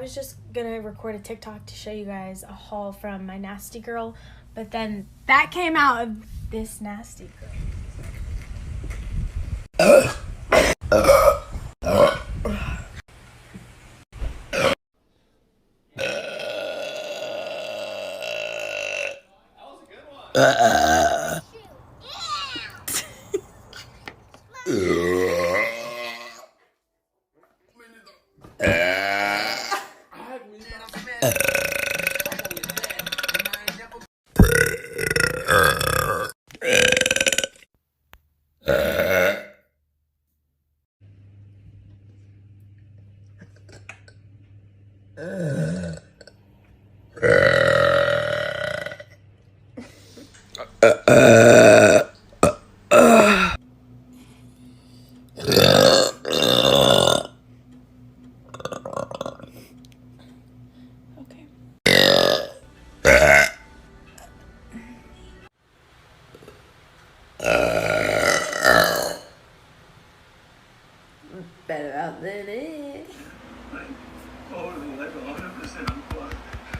was just gonna record a TikTok to show you guys a haul from my nasty girl, but then that came out of this nasty girl. Better out than it. Totally, like 100% unplugged.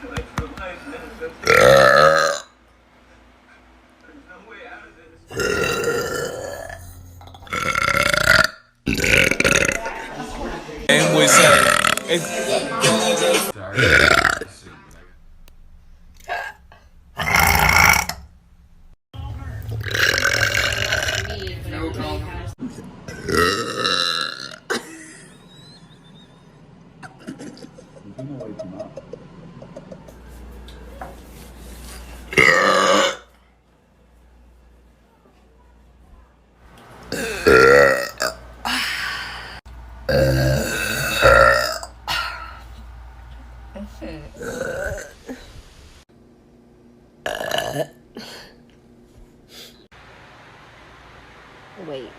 Like for life, man. There's no way out of this. And what's up? Wait.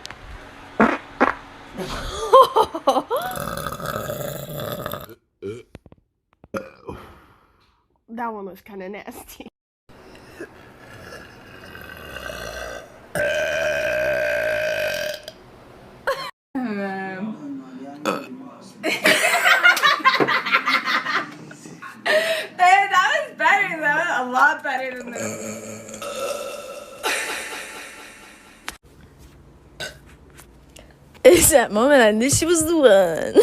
That one was kind of nasty. That was better though, a lot better than this. It's that moment I knew she was the one.